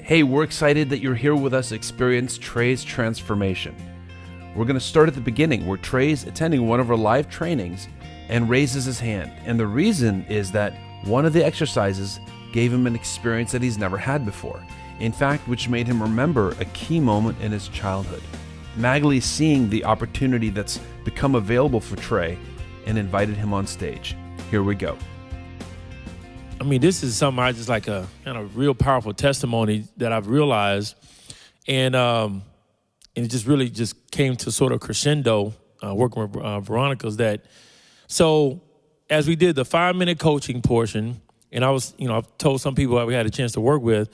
Hey, we're excited that you're here with us to experience Trey's transformation. We're going to start at the beginning where Trey's attending one of our live trainings and raises his hand. And the reason is that one of the exercises gave him an experience that he's never had before. In fact, which made him remember a key moment in his childhood. Magley seeing the opportunity that's become available for Trey and invited him on stage. Here we go. I mean, this is something I just like a kind of real powerful testimony that I've realized. And it just really just came to sort of crescendo working with Veronica's that. So as we did the 5-minute coaching portion, and I've told some people that we had a chance to work with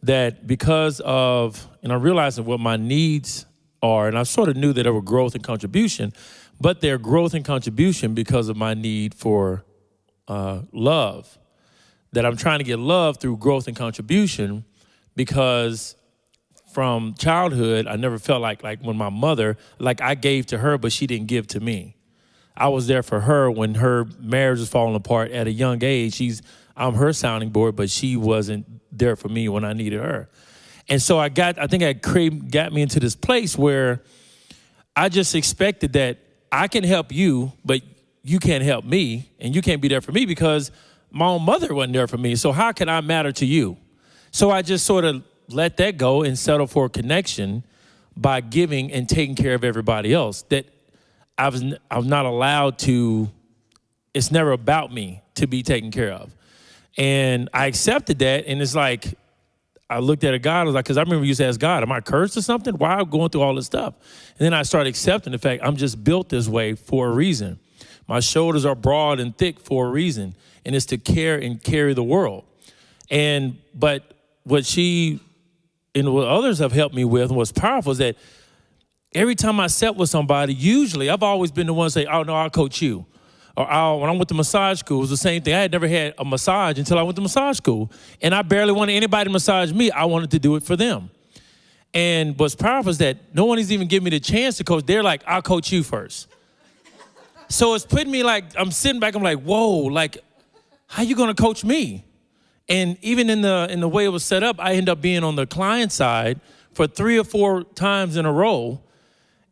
that because of, and I'm realizing what my needs are, and I sort of knew that there were growth and contribution, but they're growth and contribution because of my need for love. That I'm trying to get love through growth and contribution because from childhood, I never felt like when my mother, like I gave to her, but she didn't give to me. I was there for her when her marriage was falling apart at a young age. I'm her sounding board, but she wasn't there for me when I needed her. And so I think that got me into this place where I just expected that I can help you, but you can't help me, and you can't be there for me because my own mother wasn't there for me. So how can I matter to you? So I just sort of let that go and settle for a connection by giving and taking care of everybody else. That I'm not allowed to, it's never about me to be taken care of. And I accepted that, and it's like, I looked at God, I was like, because I remember you used to ask God, am I cursed or something? Why am I going through all this stuff? And then I started accepting the fact I'm just built this way for a reason. My shoulders are broad and thick for a reason, and it's to care and carry the world. But what she and what others have helped me with and what's powerful is that every time I sat with somebody, usually I've always been the one to say, oh, no, I'll coach you. Or when I went to massage school, it was the same thing. I had never had a massage until I went to massage school. And I barely wanted anybody to massage me. I wanted to do it for them. And what's powerful is that no one has even given me the chance to coach. They're like, I'll coach you first. So it's putting me like, I'm sitting back, I'm like, whoa, like, how you gonna coach me? And even in the way it was set up, I ended up being on the client side for 3 or 4 times in a row.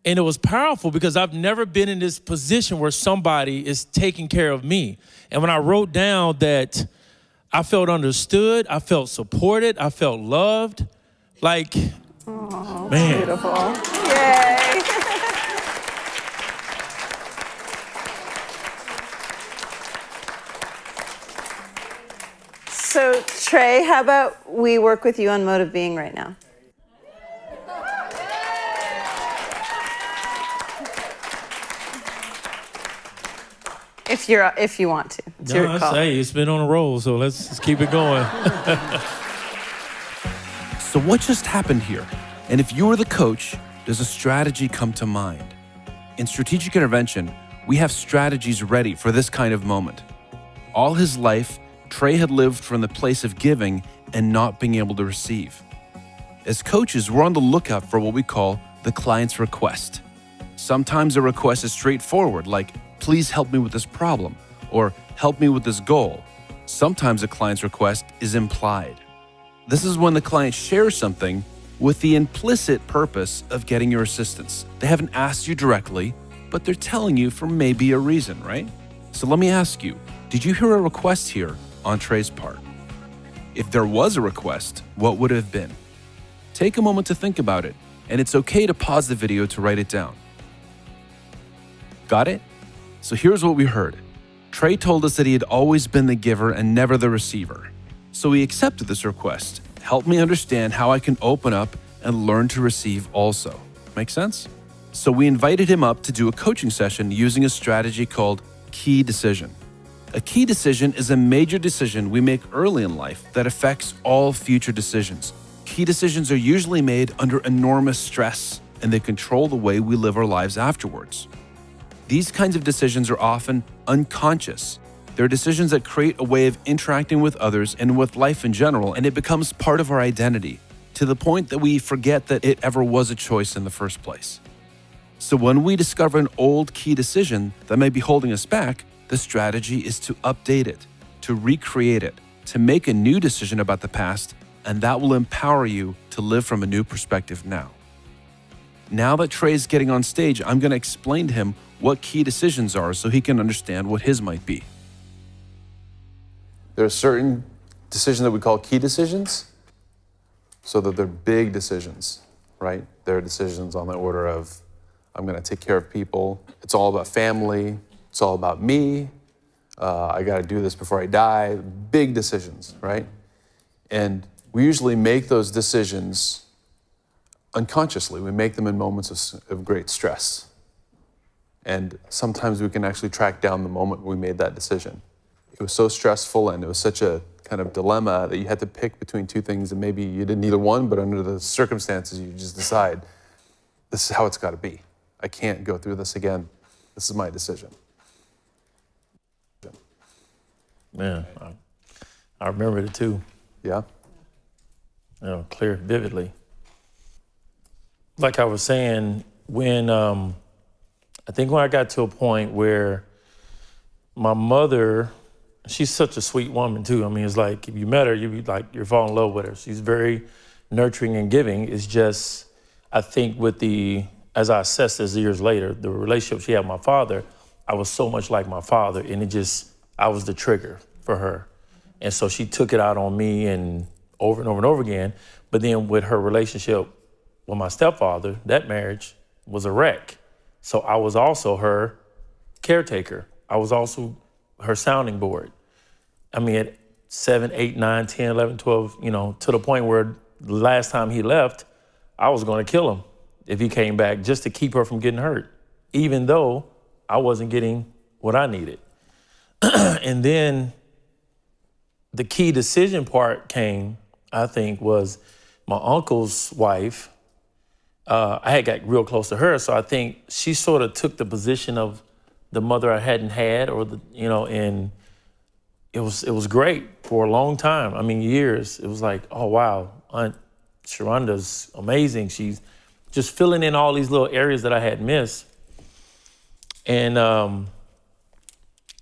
And it was powerful because I've never been in this position where somebody is taking care of me. And when I wrote down that I felt understood, I felt supported, I felt loved, like, oh, man. Beautiful. Yay. So, Trey, how about we work with you on mode of being right now? If you want to. It's your call. Hey, it's been on a roll, so let's keep it going. So what just happened here? And if you were the coach, does a strategy come to mind? In strategic intervention, we have strategies ready for this kind of moment. All his life, Trey had lived from the place of giving and not being able to receive. As coaches, we're on the lookout for what we call the client's request. Sometimes a request is straightforward, like, please help me with this problem, or help me with this goal. Sometimes a client's request is implied. This is when the client shares something with the implicit purpose of getting your assistance. They haven't asked you directly, but they're telling you for maybe a reason, right? So let me ask you, did you hear a request here on Trey's part? If there was a request, what would it have been? Take a moment to think about it, and it's okay to pause the video to write it down. Got it? So here's what we heard. Trey told us that he had always been the giver and never the receiver. So he accepted this request. Help me understand how I can open up and learn to receive also. Make sense? So we invited him up to do a coaching session using a strategy called key decision. A key decision is a major decision we make early in life that affects all future decisions. Key decisions are usually made under enormous stress, and they control the way we live our lives afterwards. These kinds of decisions are often unconscious. They're decisions that create a way of interacting with others and with life in general, and it becomes part of our identity, to the point that we forget that it ever was a choice in the first place. So when we discover an old key decision that may be holding us back, the strategy is to update it, to recreate it, to make a new decision about the past and that will empower you to live from a new perspective now. Now that Trey's getting on stage, I'm going to explain to him what key decisions are so he can understand what his might be. There are certain decisions that we call key decisions, so that they're big decisions, right? They're decisions on the order of, I'm gonna take care of people. It's all about family. It's all about me. I gotta do this before I die. Big decisions, right? And we usually make those decisions unconsciously. We make them in moments of great stress. And sometimes we can actually track down the moment we made that decision. It was so stressful and it was such a kind of dilemma that you had to pick between two things, and maybe you didn't either one, but under the circumstances, you just decide, this is how it's gotta be. I can't go through this again. This is my decision. Man, I remember it too. Yeah? Clear, vividly. Like I was saying, when I think when I got to a point where my mother, she's such a sweet woman too. I mean, it's like if you met her, you're falling in love with her. She's very nurturing and giving. It's just, I think as I assessed this years later, the relationship she had with my father, I was so much like my father, and I was the trigger for her. And so she took it out on me and over and over and over again. But then with her relationship with my stepfather, that marriage was a wreck. So I was also her caretaker. I was also her sounding board. I mean, at 7, 8, 9, 10, 11, 12, to the point where the last time he left, I was going to kill him if he came back just to keep her from getting hurt, even though I wasn't getting what I needed. And then the key decision part came, I think, was my uncle's wife. I had got real close to her, so I think she sort of took the position of the mother I hadn't had, and it was great for a long time. I mean, years. It was like, oh wow, Aunt Sharonda's amazing. She's just filling in all these little areas that I had missed. And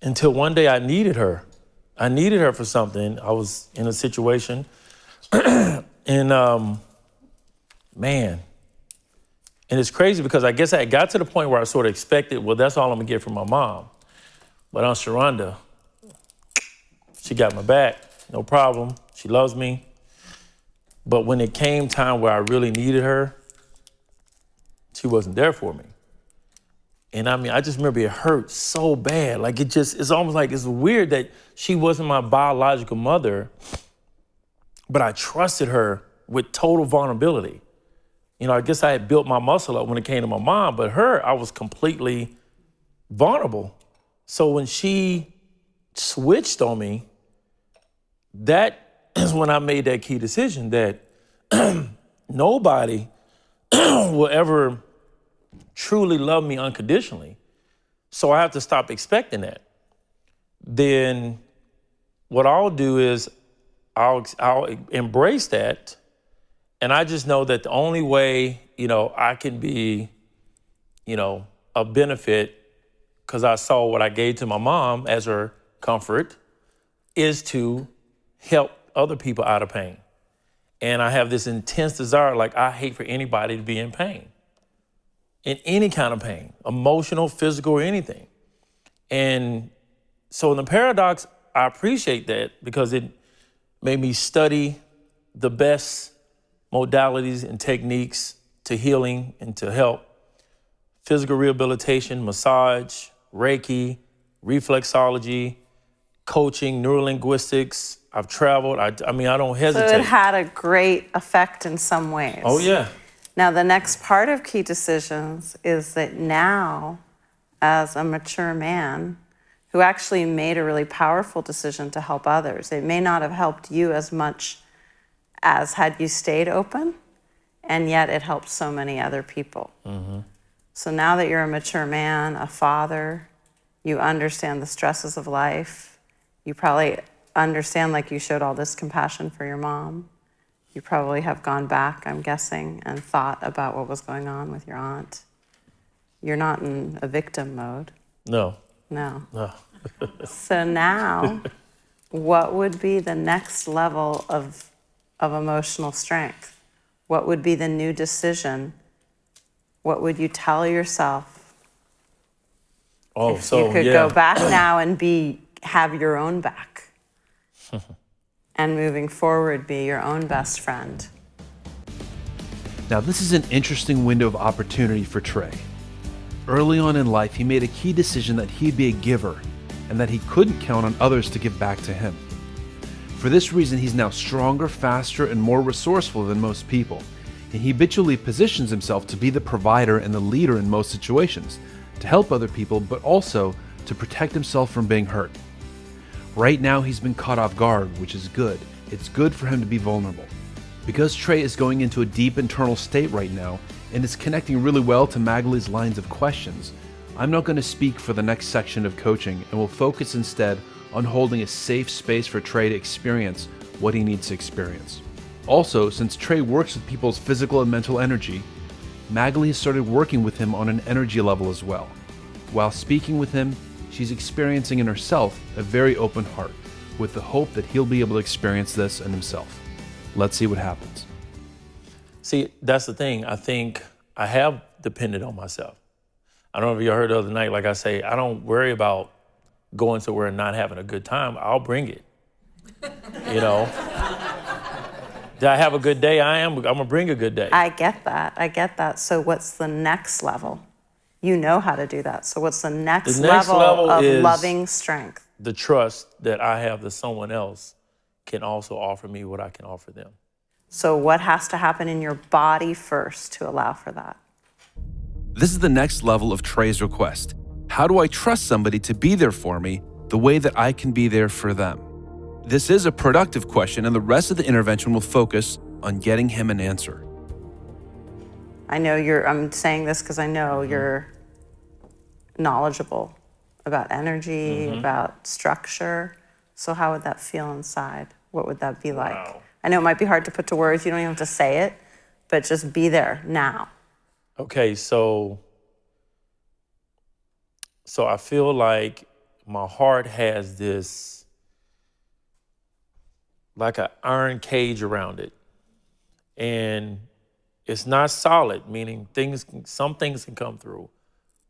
until one day I needed her. I needed her for something. I was in a situation, and man. And it's crazy because I guess I got to the point where I sort of expected, well, that's all I'm gonna get from my mom. But Aunt Sharonda, she got my back, no problem. She loves me. But when it came time where I really needed her, she wasn't there for me. And I mean, I just remember it hurt so bad. Like it's almost like it's weird that she wasn't my biological mother, but I trusted her with total vulnerability. I guess I had built my muscle up when it came to my mom, but her, I was completely vulnerable. So when she switched on me, that is when I made that key decision that nobody will ever truly love me unconditionally. So I have to stop expecting that. Then what I'll do is I'll embrace that. And I just know that the only way, I can be, a benefit, because I saw what I gave to my mom as her comfort, is to help other people out of pain. And I have this intense desire, like I hate for anybody to be in pain. In any kind of pain, emotional, physical, or anything. And so in the paradox, I appreciate that because it made me study the best modalities and techniques to healing and to help. Physical rehabilitation, massage, Reiki, reflexology, coaching, neurolinguistics. I've traveled. I don't hesitate. So it had a great effect in some ways. Oh, yeah. Now, the next part of key decisions is that now, as a mature man who actually made a really powerful decision to help others, it may not have helped you as much as had you stayed open, and yet it helps so many other people. Mm-hmm. So now that you're a mature man, a father, you understand the stresses of life. You probably understand, like you showed all this compassion for your mom. You probably have gone back, I'm guessing, and thought about what was going on with your aunt. You're not in a victim mode. No. No. So now, what would be the next level of of emotional strength? What would be the new decision? What would you tell yourself Oh, if so you could yeah. go back now and have your own back? And moving forward, be your own best friend. Now, this is an interesting window of opportunity for Trey. Early on in life, he made a key decision that he'd be a giver and that he couldn't count on others to give back to him. For this reason, he's now stronger, faster, and more resourceful than most people. And he habitually positions himself to be the provider and the leader in most situations, to help other people, but also to protect himself from being hurt. Right now, he's been caught off guard, which is good. It's good for him to be vulnerable. Because Trey is going into a deep internal state right now, and is connecting really well to Magali's lines of questions, I'm not going to speak for the next section of coaching and will focus instead on holding a safe space for Trey to experience what he needs to experience. Also, since Trey works with people's physical and mental energy, Magali has started working with him on an energy level as well. While speaking with him, she's experiencing in herself a very open heart, with the hope that he'll be able to experience this in himself. Let's see what happens. See, that's the thing. I think I have depended on myself. I don't know if you heard the other night, like I say, I don't worry about going somewhere and not having a good time. I'll bring it. You know? Did I have a good day? I'm gonna bring a good day. I get that. So what's the next level? You know how to do that. So what's the next level of is loving strength? the trust that I have that someone else can also offer me what I can offer them. So what has to happen in your body first to allow for that? This is the next level of Trey's request. How do I trust somebody to be there for me the way that I can be there for them? This is a productive question, and the rest of the intervention will focus on getting him an answer. I know I'm saying this because I know you're knowledgeable about energy, about structure. So how would that feel inside? What would that be like? Wow. I know it might be hard to put to words. You don't even have to say it, but just be there now. Okay, so I feel like my heart has this, like an iron cage around it. And it's not solid, meaning some things can come through,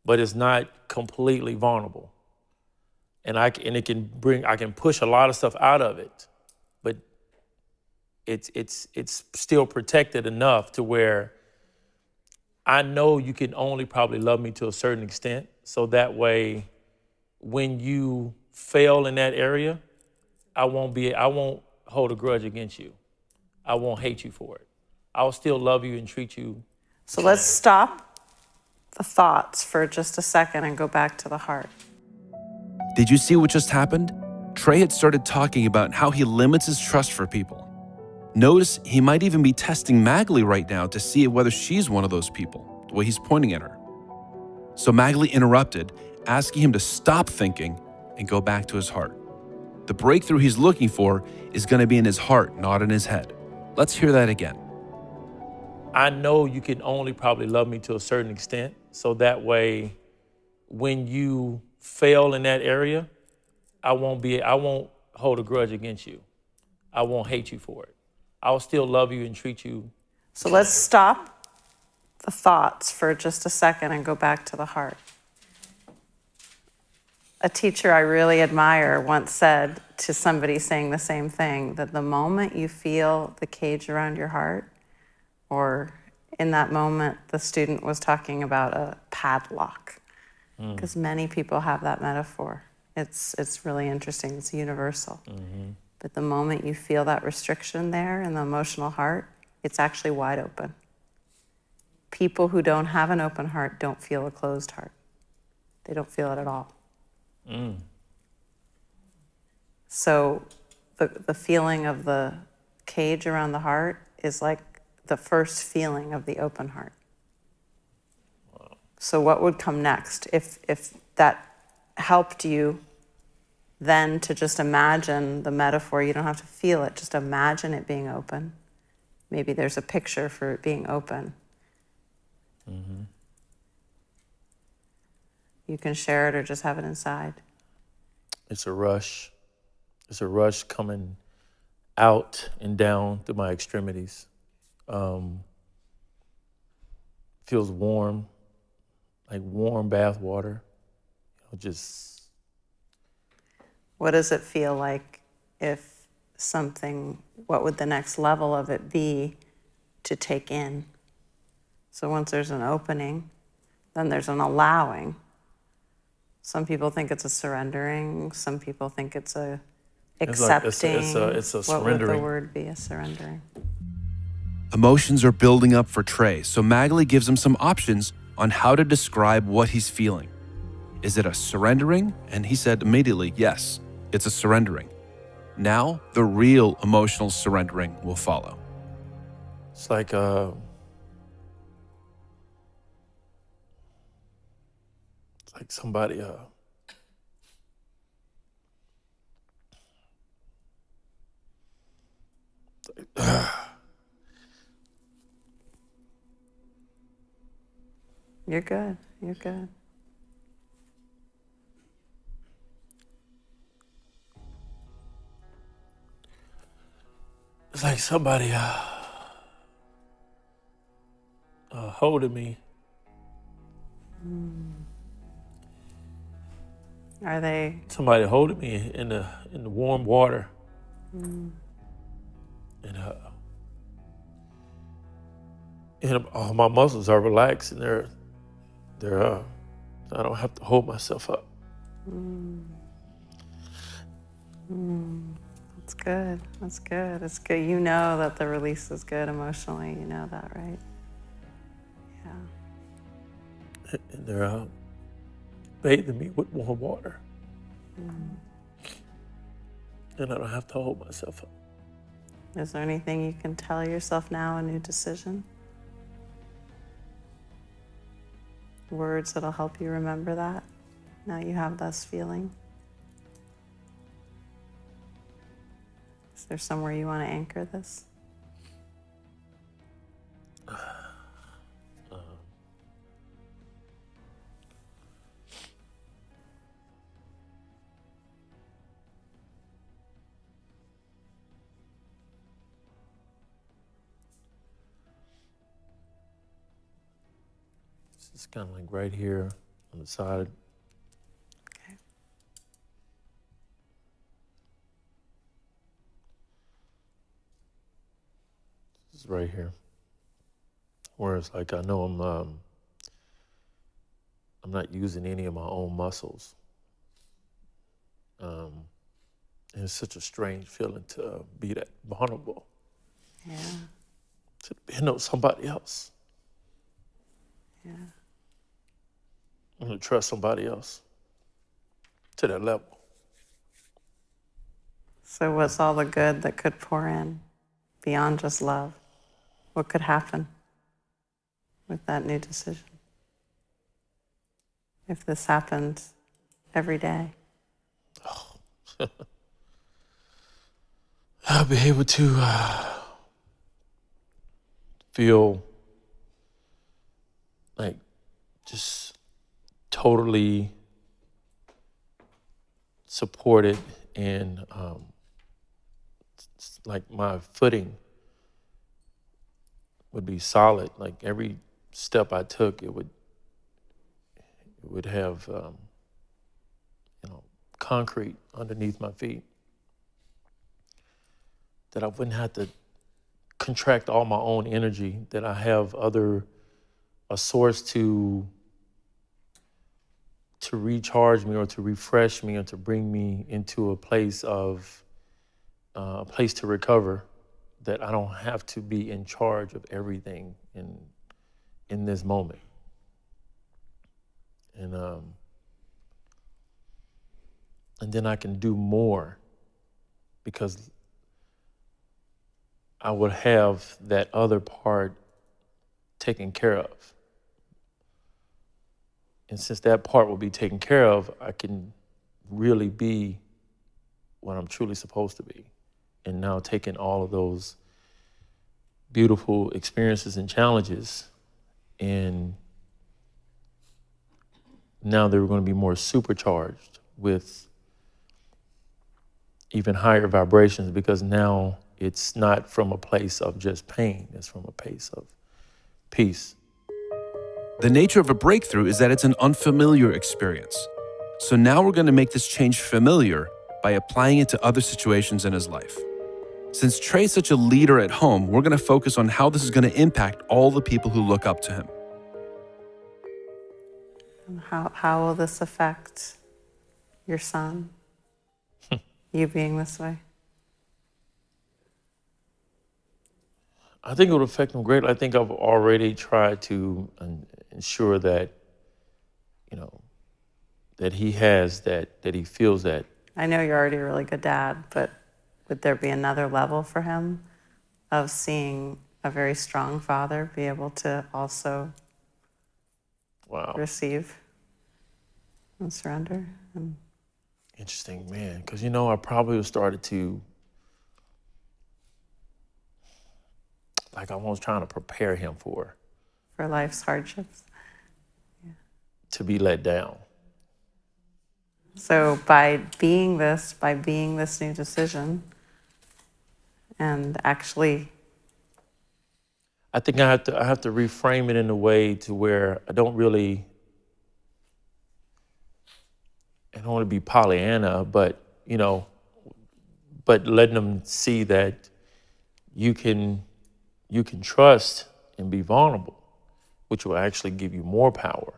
but it's not completely vulnerable. And I can push a lot of stuff out of it, but it's still protected enough to where I know you can only probably love me to a certain extent. So that way, when you fail in that area, I won't hold a grudge against you. I won't hate you for it. I'll still love you and treat you. So let's stop the thoughts for just a second and go back to the heart. Did you see what just happened? Trey had started talking about how he limits his trust for people. Notice he might even be testing Magali right now to see whether she's one of those people, the way he's pointing at her. So Magali interrupted, asking him to stop thinking and go back to his heart. The breakthrough he's looking for is going to be in his heart, not in his head. Let's hear that again. I know you can only probably love me to a certain extent. So that way, when you fail in that area, I won't hold a grudge against you. I won't hate you for it. I'll still love you and treat you. So let's stop the thoughts for just a second and go back to the heart. A teacher I really admire once said to somebody saying the same thing, that the moment you feel the cage around your heart, or in that moment, the student was talking about a padlock, because many people have that metaphor. It's really interesting. It's universal. But the moment you feel that restriction there in the emotional heart, it's actually wide open. People who don't have an open heart don't feel a closed heart. They don't feel it at all. So the feeling of the cage around the heart is like the first feeling of the open heart. So what would come next? If that helped you then to just imagine the metaphor, you don't have to feel it, just imagine it being open. Maybe there's a picture for it being open. You can share it or just have it inside. It's a rush. It's a rush coming out and down through my extremities. Feels warm, like warm bath water. Just What does it feel like if something, what would the next level of it be to take in? So once there's an opening, then there's an allowing. Some people think it's a surrendering. Some people think it's a accepting. It's a What would the surrendering. word be, a surrendering? Emotions are building up for Trey, so Magali gives him some options on how to describe what he's feeling. Is it a surrendering? And he said immediately, yes, it's a surrendering. Now, the real emotional surrendering will follow. It's like somebody You're good. You're good. it's like somebody holding me. Are they? Somebody holding me in the warm water. And all my muscles are relaxed, and they're I don't have to hold myself up. That's good. That's good. It's good. You know that the release is good emotionally. You know that, right? Yeah. And they're bathing me with warm water. And I don't have to hold myself up. Is there anything you can tell yourself now, a new decision? Words that'll help you remember that. Now you have this feeling. Is there somewhere you want to anchor this? It's kind of like right here on the side. Okay. This is right here. Where it's like I know I'm not using any of my own muscles. And it's such a strange feeling to be that vulnerable. Yeah. To depend on somebody else. Yeah. I'm gonna trust somebody else to that level. So what's all the good that could pour in beyond just love? What could happen with that new decision? If this happened every day? I'll be able to feel like just totally supported and like my footing would be solid. Like every step I took, it would have concrete underneath my feet. That I wouldn't have to contract all my own energy. That I have a source to recharge me or to refresh me or to bring me into a place to recover, that I don't have to be in charge of everything in this moment. And then I can do more because I would have that other part taken care of. And since that part will be taken care of, I can really be what I'm truly supposed to be. And now taking all of those beautiful experiences and challenges, and now they're going to be more supercharged with even higher vibrations, because now it's not from a place of just pain. It's from a place of peace. The nature of a breakthrough is that it's an unfamiliar experience. So now we're going to make this change familiar by applying it to other situations in his life. Since Trey's such a leader at home, we're going to focus on how this is going to impact all the people who look up to him. And how will this affect your son? You being this way? I think it would affect him greatly. I think I've already tried to ensure that, you know, that he has that he feels that. I know you're already a really good dad, but would there be another level for him of seeing a very strong father be able to also receive and surrender? Interesting, man, because, you know, I probably have started to, like, almost trying to prepare him for life's hardships. to be let down. So by being this new decision, and actually, I think I have to reframe it in a way to where I don't want to be Pollyanna, but, you know, but letting them see that you can trust and be vulnerable, which will actually give you more power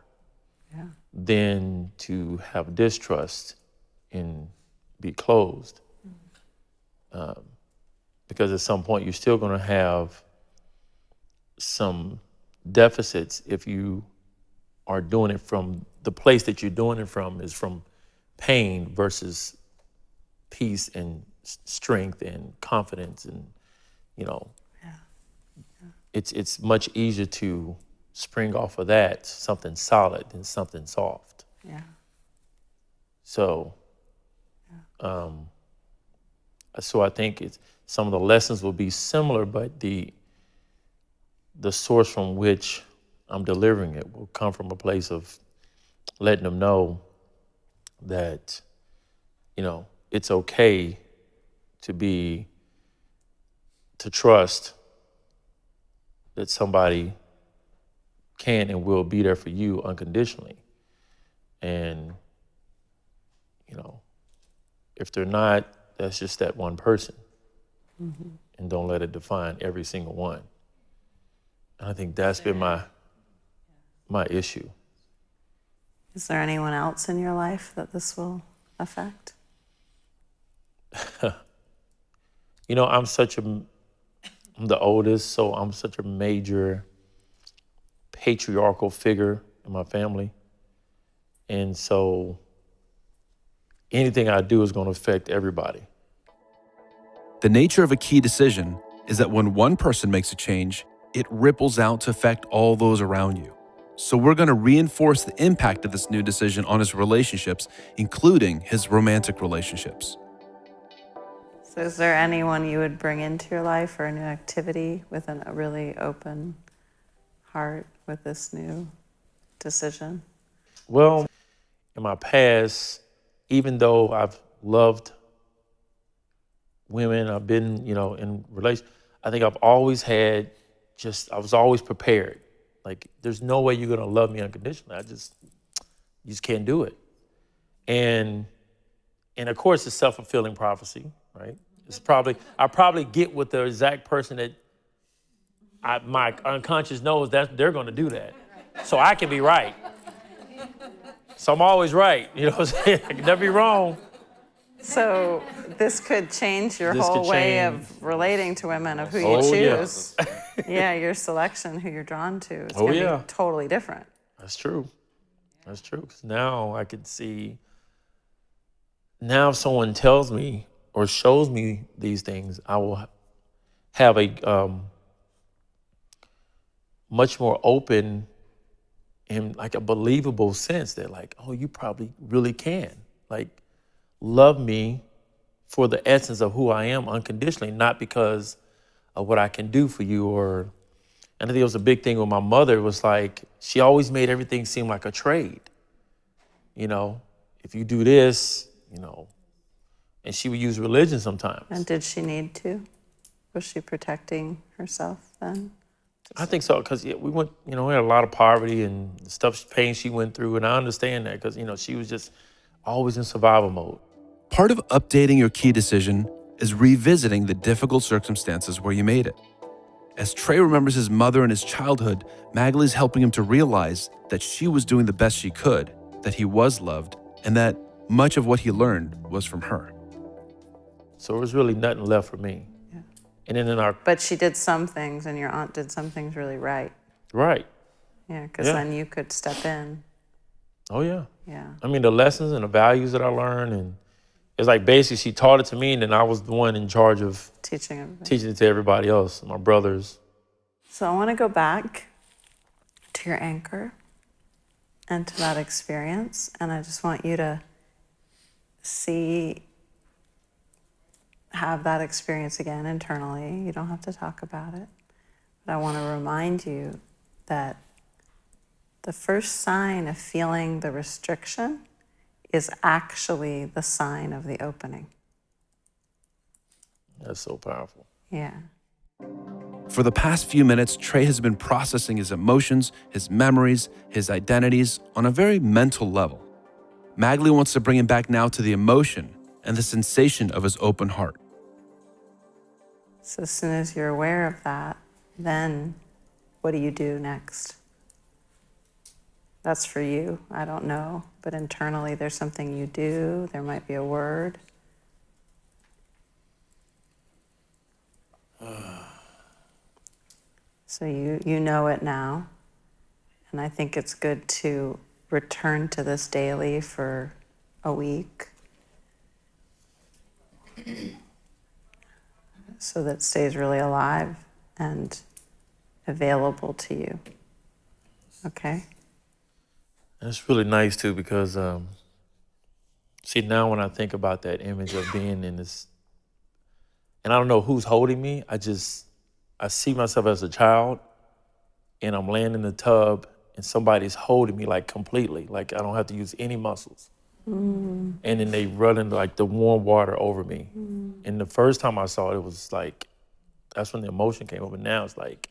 than to have distrust and be closed. Because at some point you're still going to have some deficits if you are doing it from the place that you're doing it from is from pain versus peace and strength and confidence, and, you know, it's much easier to spring off of that something solid than something soft. Yeah. So, so I think some of the lessons will be similar, but the source from which I'm delivering it will come from a place of letting them know that, you know, it's okay to trust that somebody can and will be there for you unconditionally. And, you know, if they're not, that's just that one person. Mm-hmm. And don't let it define every single one. And I think that's been my issue. Is there anyone else in your life that this will affect? You know, I'm the oldest, so I'm such a major patriarchal figure in my family. And so anything I do is going to affect everybody. The nature of a key decision is that when one person makes a change, it ripples out to affect all those around you. So we're going to reinforce the impact of this new decision on his relationships, including his romantic relationships. So is there anyone you would bring into your life or a new activity with a really open heart with this new decision? Well, in my past, even though I've loved women, I've been, you know, in relationships, I think I've always I was always prepared. Like, there's no way you're gonna love me unconditionally. You just can't do it. And of course, it's self-fulfilling prophecy, right? I probably get with the exact person that my unconscious knows that they're gonna do that. So I can be right. So I'm always right, you know what I'm saying? I can never be wrong. So this could change your whole way of relating to women, of who you choose. Yeah, your selection, who you're drawn to, is going to be totally different. That's true. That's true. 'Cause now I can see, now if someone tells me or shows me these things, I will have a much more open and like a believable sense that, like, oh, you probably really can. Like, love me for the essence of who I am unconditionally, not because of what I can do for you. And I think it was a big thing with my mother, was like, she always made everything seem like a trade. You know, if you do this, you know, and she would use religion sometimes. And did she need to? Was she protecting herself then? I think so, because we went, we had a lot of poverty and stuff, pain she went through, and I understand that because, she was just always in survival mode. Part of updating your key decision is revisiting the difficult circumstances where you made it. As Trey remembers his mother and his childhood, Magley's helping him to realize that she was doing the best she could, that he was loved, and that much of what he learned was from her. So there was really nothing left for me. Yeah. And then in our... But she did some things, and your aunt did some things really right. Right. Yeah, because then you could step in. Oh, yeah. Yeah. I mean, the lessons and the values that I learned, and it's like basically she taught it to me, and then I was the one in charge of Teaching everybody. teaching it to everybody else, my brothers. So I want to go back to your anchor and to that experience, and I just want you to have that experience again internally. You don't have to talk about it. But I want to remind you that the first sign of feeling the restriction is actually the sign of the opening. That's so powerful. Yeah. For the past few minutes, Trey has been processing his emotions, his memories, his identities on a very mental level. Magley wants to bring him back now to the emotion and the sensation of his open heart. So as soon as you're aware of that, then what do you do next? That's for you. I don't know. But internally, there's something you do. There might be a word. So you know it now. And I think it's good to return to this daily for a week so that it stays really alive and available to you. Okay? And it's really nice too because, see, now when I think about that image of being in this, and I don't know who's holding me, I see myself as a child and I'm laying in the tub and somebody's holding me like completely, like I don't have to use any muscles. Mm. And then they run in like the warm water over me. Mm. And the first time I saw it, it was like, that's when the emotion came over. Now it's like,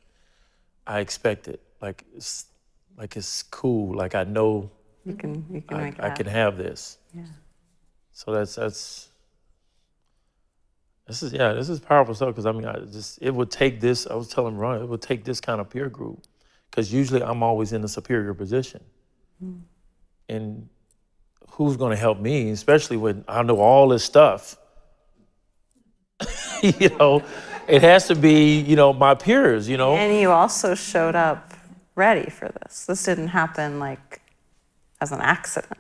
I expect it. Like it's cool. Like I know you can I can have this. Yeah. So this is powerful stuff because I mean, it would take this, I was telling Ron, it would take this kind of peer group because usually I'm always in a superior position. Mm. And who's going to help me, especially when I know all this stuff? It has to be, my peers, And you also showed up ready for this. This didn't happen like as an accident.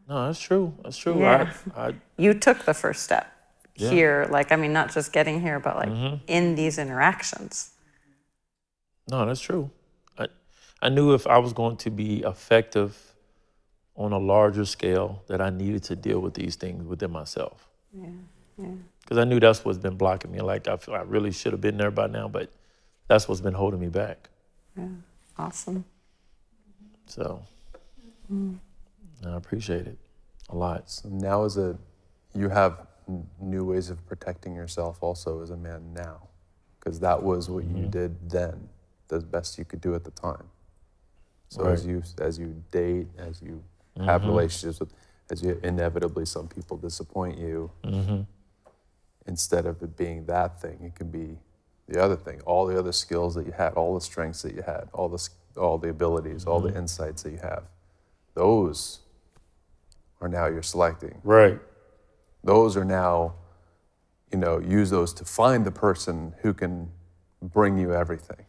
No, that's true. That's true. Yeah. I you took the first step here, not just getting here, but in these interactions. No, that's true. I knew if I was going to be effective on a larger scale that I needed to deal with these things within myself. Yeah, yeah. Because I knew that's what's been blocking me. Like I feel I really should have been there by now, but that's what's been holding me back. Yeah, awesome. So I appreciate it a lot. So now you have new ways of protecting yourself also as a man now, because that was what you did then, the best you could do at the time. So as you date, as you have relationships with, as you inevitably some people disappoint you, instead of it being that thing, it can be the other thing, all the other skills that you had, all the strengths that you had, all the abilities, all the insights that you have. Those are now you're selecting. Right. Those are now, use those to find the person who can bring you everything.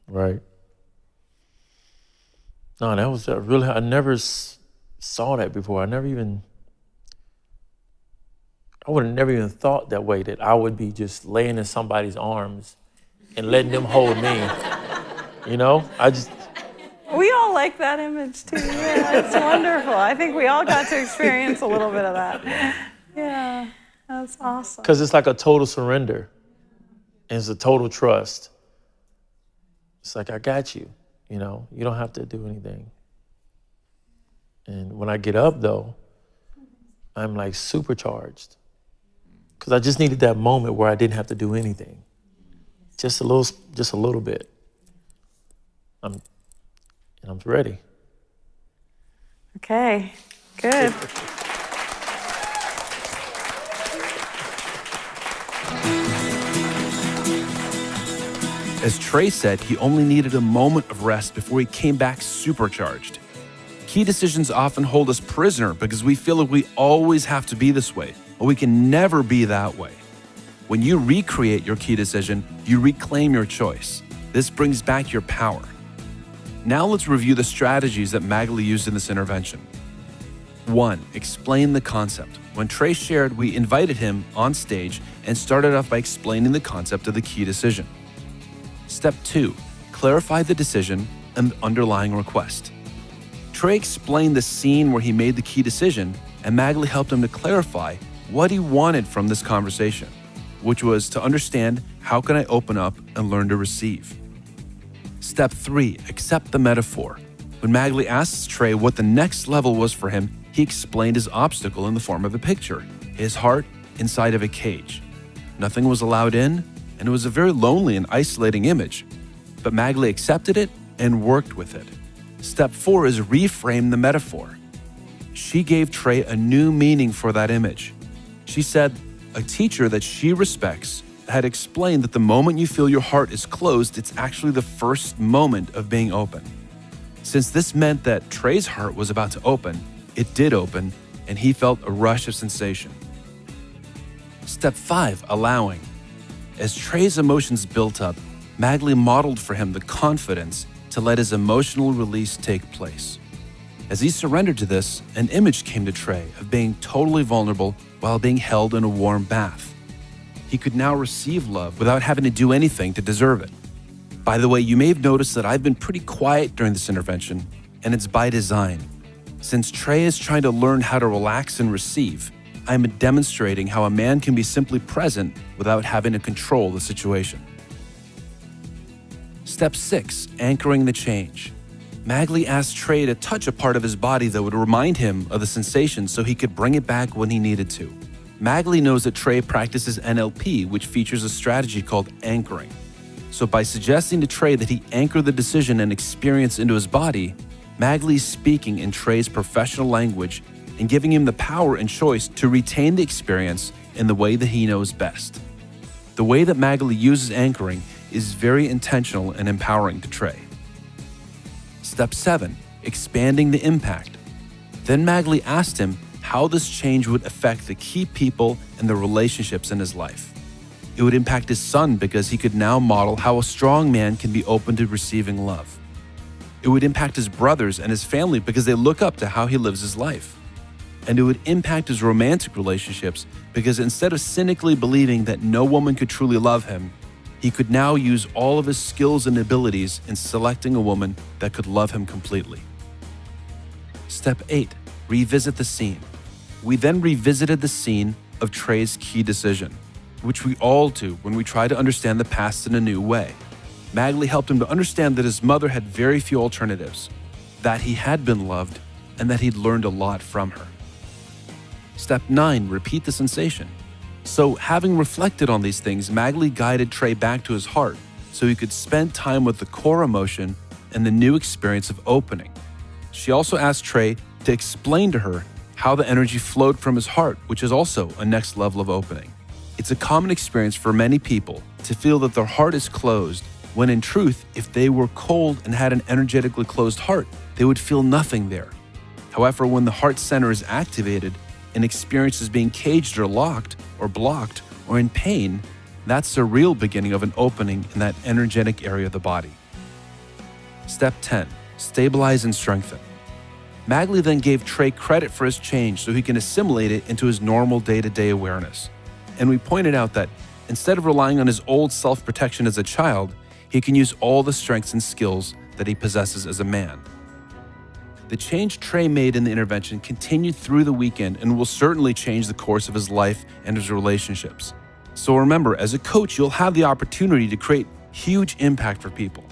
Right. No, that was really, I never saw that before. I would have never even thought that way, that I would be just laying in somebody's arms and letting them hold me. We all like that image too. Yeah, it's wonderful. I think we all got to experience a little bit of that. Yeah, that's awesome. Because it's like a total surrender. And it's a total trust. It's like, I got you. You don't have to do anything. And when I get up though, I'm like supercharged. because I just needed that moment where I didn't have to do anything. Just a little bit. I'm ready. Okay, good. As Trey said, he only needed a moment of rest before he came back supercharged. Key decisions often hold us prisoner because we feel like we always have to be this way, or we can never be that way. When you recreate your key decision, you reclaim your choice. This brings back your power. Now let's review the strategies that Magali used in this intervention. 1. Explain the concept. When Trey shared, we invited him on stage and started off by explaining the concept of the key decision. Step 2. Clarify the decision and the underlying request. Trey explained the scene where he made the key decision, and Magali helped him to clarify what he wanted from this conversation, which was to understand how can I open up and learn to receive. Step 3. Accept the metaphor. When Magali asked Trey what the next level was for him, he explained his obstacle in the form of a picture, his heart inside of a cage. Nothing was allowed in, and it was a very lonely and isolating image, but Magali accepted it and worked with it. Step 4 is reframe the metaphor. She gave Trey a new meaning for that image. She said a teacher that she respects had explained that the moment you feel your heart is closed, it's actually the first moment of being open. Since this meant that Trey's heart was about to open, it did open, and he felt a rush of sensation. Step 5, allowing. As Trey's emotions built up, Magali modeled for him the confidence to let his emotional release take place. As he surrendered to this, an image came to Trey of being totally vulnerable while being held in a warm bath. He could now receive love without having to do anything to deserve it. By the way, you may have noticed that I've been pretty quiet during this intervention, and it's by design. Since Trey is trying to learn how to relax and receive, I'm demonstrating how a man can be simply present without having to control the situation. Step 6, anchoring the change. Magali asked Trey to touch a part of his body that would remind him of the sensation so he could bring it back when he needed to. Magali knows that Trey practices NLP, which features a strategy called anchoring. So by suggesting to Trey that he anchor the decision and experience into his body, Magali is speaking in Trey's professional language and giving him the power and choice to retain the experience in the way that he knows best. The way that Magali uses anchoring is very intentional and empowering to Trey. Step 7, expanding the impact. Then Magali asked him how this change would affect the key people and the relationships in his life. It would impact his son because he could now model how a strong man can be open to receiving love. It would impact his brothers and his family because they look up to how he lives his life. And it would impact his romantic relationships because instead of cynically believing that no woman could truly love him, he could now use all of his skills and abilities in selecting a woman that could love him completely. Step 8, revisit the scene. We then revisited the scene of Trey's key decision, which we all do when we try to understand the past in a new way. Magali helped him to understand that his mother had very few alternatives, that he had been loved, and that he'd learned a lot from her. Step 9, repeat the sensation. So, having reflected on these things, Magali guided Trey back to his heart so he could spend time with the core emotion and the new experience of opening. She also asked Trey to explain to her how the energy flowed from his heart, which is also a next level of opening. It's a common experience for many people to feel that their heart is closed, when in truth, if they were cold and had an energetically closed heart, they would feel nothing there. However, when the heart center is activated and experiences being caged or locked or blocked or in pain, that's the real beginning of an opening in that energetic area of the body. Step 10, stabilize and strengthen. Magali then gave Trey credit for his change so he can assimilate it into his normal day-to-day awareness. And we pointed out that instead of relying on his old self-protection as a child, he can use all the strengths and skills that he possesses as a man. The change Trey made in the intervention continued through the weekend and will certainly change the course of his life and his relationships. So remember, as a coach, you'll have the opportunity to create huge impact for people.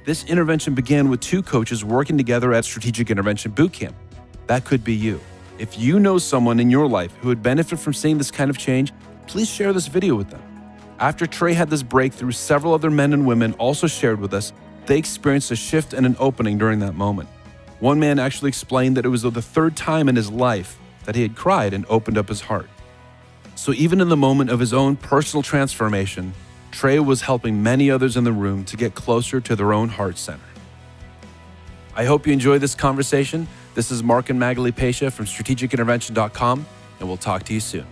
This intervention began with 2 coaches working together at Strategic Intervention Bootcamp. That could be you. If you know someone in your life who would benefit from seeing this kind of change, please share this video with them. After Trey had this breakthrough, several other men and women also shared with us they experienced a shift and an opening during that moment. One man actually explained that it was the third time in his life that he had cried and opened up his heart. So even in the moment of his own personal transformation, Trey was helping many others in the room to get closer to their own heart center. I hope you enjoyed this conversation. This is Mark and Magali Pesha from strategicintervention.com, and we'll talk to you soon.